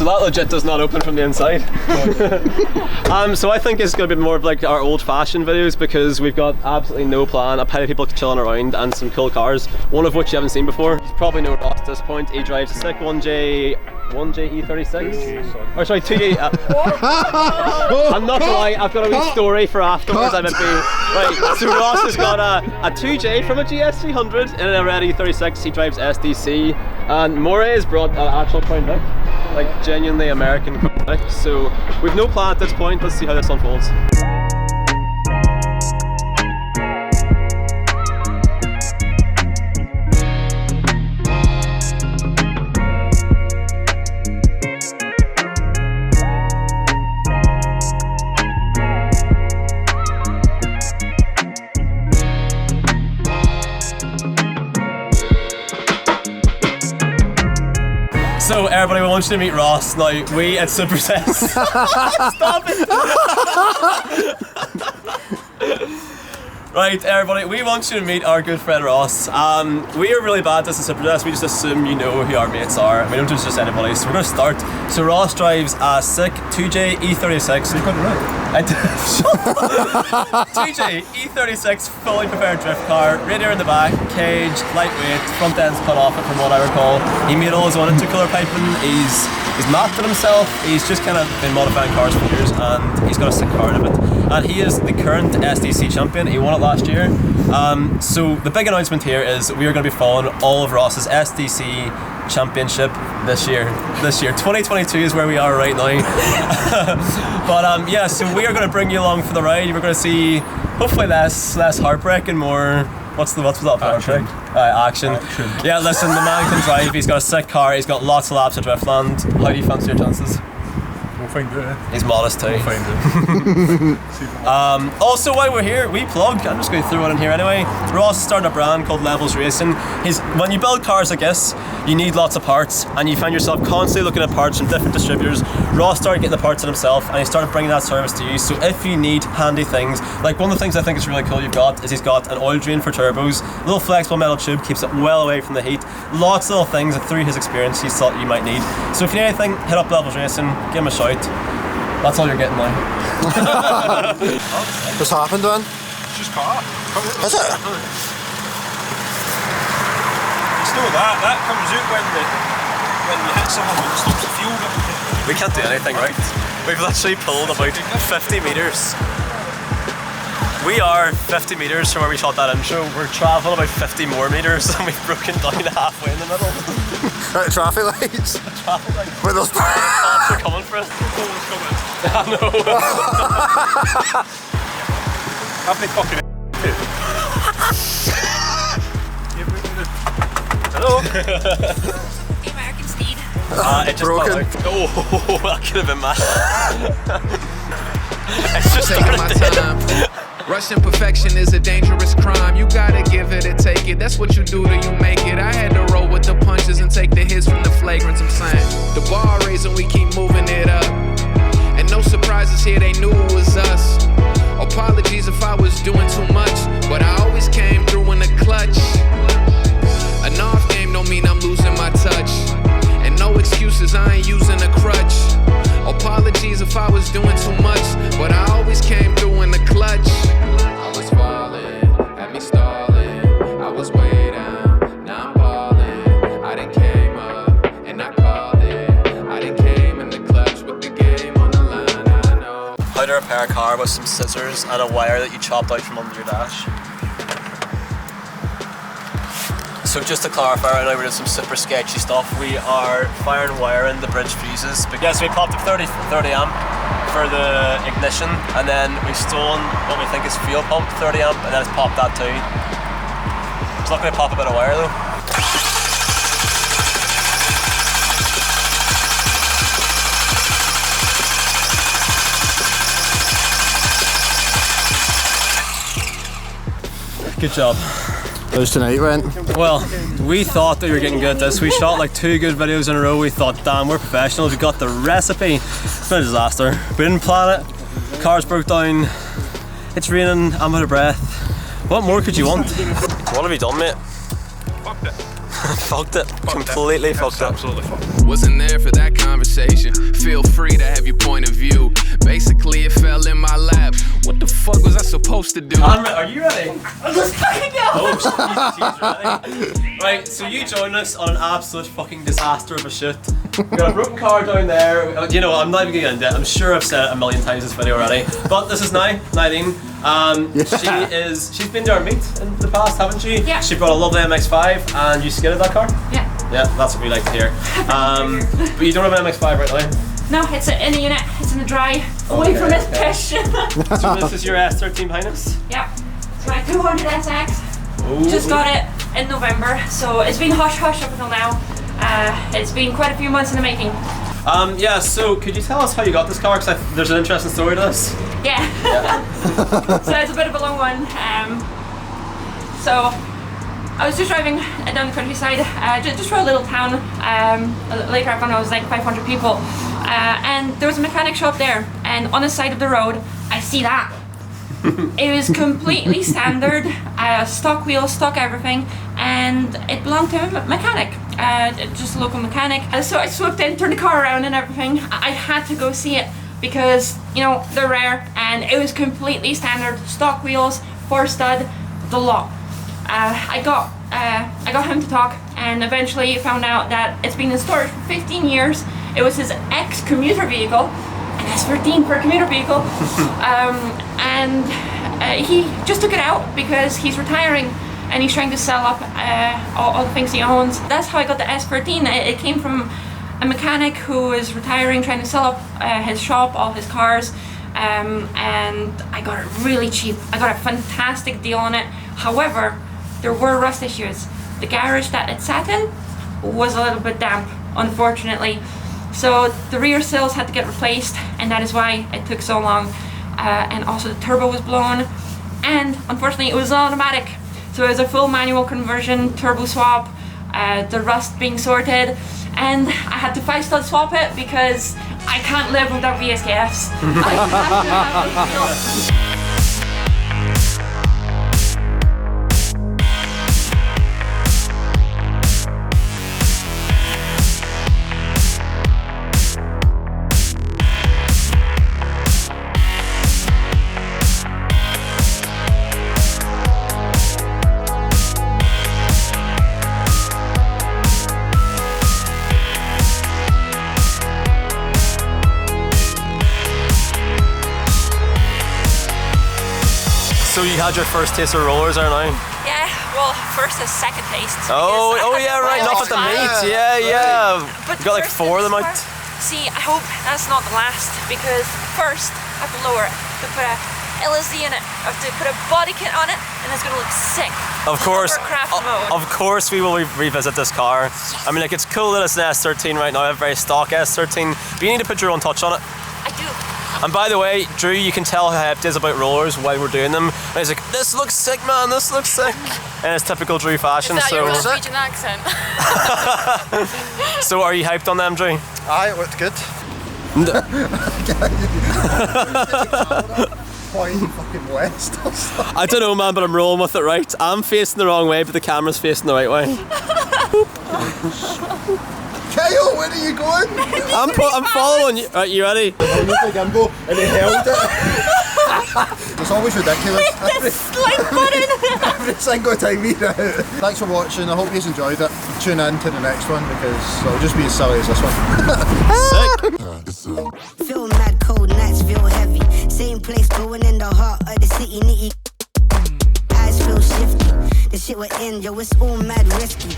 So that legit does not open from the inside. So I think it's going to be more of like our old-fashioned videos because we've got absolutely no plan. A pile of people chilling around and some cool cars, one of which you haven't seen before. You probably know Ross at this point. He drives a sick 1J E36? Or sorry, 2J. I'm not gonna lie, I've got a wee story for afterwards. Right, so Ross has got a 2J from a GS300 in a red E36. He drives SDC, and Moray has brought an actual Crownvic, like genuinely American Crownvic. So we've no plan at this point. Let's see how this unfolds. So everybody, we want you to meet Ross. Now, we at Super Sense. Stop it! Right, everybody, we want you to meet our good friend Ross. We are really bad at this in Super Sense. We just assume you know who our mates are. We don't just anybody, so we're going to start. So Ross drives a sick 2J E36. You got it right. 2J E36 fully prepared drift car, radiator in the back, cage, lightweight, front end's cut off it from what I recall. He made all his own intercooler piping, he's mapped it himself, he's just kind of been modifying cars for years and he's got a sick car in it. And he is the current SDC champion, he won it last year. So the big announcement here is we are going to be following all of Ross's SDC championship this year. 2022 is where we are right now. But yeah, so we are going to bring you along for the ride. We're going to see hopefully less heartbreak and more what's that action. Action. Yeah, listen, the man can drive. He's got a sick car. He's got lots of laps at Driftland. How do you fancy your chances? We'll find it. He's modest too. We'll find it. Also, while we're here, we plug. I'm just going to throw it in here anyway. Ross started a brand called Levels Racing. When you build cars like this, you need lots of parts, and you find yourself constantly looking at parts from different distributors. Ross started getting the parts in himself, and he started bringing that service to you. So if you need handy things, like one of the things I think is really cool you've got is he's got an oil drain for turbos, a little flexible metal tube, keeps it well away from the heat. Lots of little things that through his experience he thought you might need. So if you need anything, hit up Levels Racing, give him a shout. That's all you're getting now. What's happened then? It's just car. Is it? It's no that comes out when you hit someone and it stops the fuel. We can't do anything right. We've literally pulled about 50 metres. We are 50 metres from where we shot that intro. We're travelling about 50 more metres and we've broken down halfway in the middle. Right, traffic lights. Traffic lights. Where those cops are coming for us. I know. Have they fucking Hello. The American Steed. It just broken. Oh, that could have been mad. It's just taking my time. Rushing perfection is a dangerous crime. You gotta give it and take it. That's what you do till you make it. I had to roll with the punches and take the hits from the flagrants. I'm saying the bar raising, we keep moving it up. And no surprises here, they knew it was us. Apologies if I was doing too much, but I always came through in the clutch. An off game don't mean I'm losing my touch. And no excuses, I ain't using a crutch. Apologies if I was doing too much, but I always came through in the clutch. I was falling, had me stalling. I was way down, now I'm balling. I done came up and I called it. I done came in the clutch with the game on the line. I know. How to repair a car with some scissors and a wire that you chopped out from under your dash. So just to clarify, right now we're doing some super sketchy stuff. We are firing wire in the bridge fuses. But yeah, so we popped a 30 amp for the ignition, and then we've stolen what we think is fuel pump 30 amp, and then it's popped that too. It's not going to pop a bit of wire though. Good job. How's tonight went? Well, we thought that we were getting good at this. We shot like 2 good videos in a row. We thought, damn, we're professionals. We got the recipe. It's been a disaster. We didn't plan it. Cars broke down. It's raining. I'm out of breath. What more could you want? What have you done, mate? Fucked it. Fucked it. Completely fucked it. Absolutely fucked it. Wasn't there for that conversation. Feel free to have your point of view. Basically, it fell in my lap. What the fuck was I supposed to do? Are you ready? Let's fucking go. Oh, she's ready. Right, so you joined us on an absolute fucking disaster of a shoot. We've got a broken car down there. You know, I'm not even getting into it. I'm sure I've said it a million times in this video already. But this is Nyleen. She's been to our meet in the past, haven't she? Yeah. She brought a lovely MX-5 and you skidded that car? Yeah. Yeah, that's what we like to hear. But you don't have an MX-5 right now? No, it's in the unit. It's in the dry. Away from his pish. So this is your S13 behind us? Yeah. It's my 200 SX. Ooh. Just got it in November, so it's been hush hush up until now. It's been quite a few months in the making. Yeah, so could you tell us how you got this car? Because there's an interesting story to this. Yeah. So it's a bit of a long one. So I was just driving down the countryside, just for a little town, later on I was like 500 people, and there was a mechanic shop there, and on the side of the road I see that. It was completely standard, stock wheels, stock everything, and it belonged to a mechanic, just a local mechanic. So I swooped in, turned the car around and everything. I had to go see it because, you know, they're rare, and it was completely standard, stock wheels, 4-stud, the lot. I got him to talk, and eventually found out that it's been in storage for 15 years. It was his ex-commuter vehicle, an S13 for a commuter vehicle, and he just took it out because he's retiring and he's trying to sell up all the things he owns. That's how I got the S13. It came from a mechanic who is retiring, trying to sell up his shop, all his cars, and I got it really cheap. I got a fantastic deal on it. However, there were rust issues. The garage that it sat in was a little bit damp, unfortunately. So the rear sills had to get replaced, and that is why it took so long. And also the turbo was blown, and unfortunately it was automatic. So it was a full manual conversion, turbo swap, the rust being sorted, and I had to 5-stud swap it because I can't live without VSKFs. I have to have it. So you had your first taste of rollers, or now? Yeah, well, first is second taste. Oh yeah, right, not at the meat. Yeah. But You got like 4 of them out. See, I hope that's not the last, because first I have to lower it, to put a LSD in it, I have to put a body kit on it, and it's gonna look sick. Of course, Hovercraft mode. of course we will revisit this car. I mean, like, it's cool that it's an S13 right now, a very stock S13, but you need to put your own touch on it. I do. And by the way, Drew, you can tell how hyped he is about rollers while we're doing them. And he's like, this looks sick, man, this looks sick. In his typical Drew fashion. Is that your So, Norwegian accent? so are you hyped on them, Drew? Aye, it looked good. Point fucking west or something. I don't know, man, but I'm rolling with it, right? I'm facing the wrong way, but the camera's facing the right way. Kyle, where are you going? I'm following you. Right, you ready? I used the gimbal and he held it. It's always ridiculous. Like button. Every single time we do it. Thanks for watching. I hope you enjoyed it. Tune in to the next one because it'll just be as silly as this one. Sick. Feel mad, cold nights feel heavy. Same place, going in the heart of the city, nitty. Eyes feel shifty. The shit we're in, yo, it's all mad risky.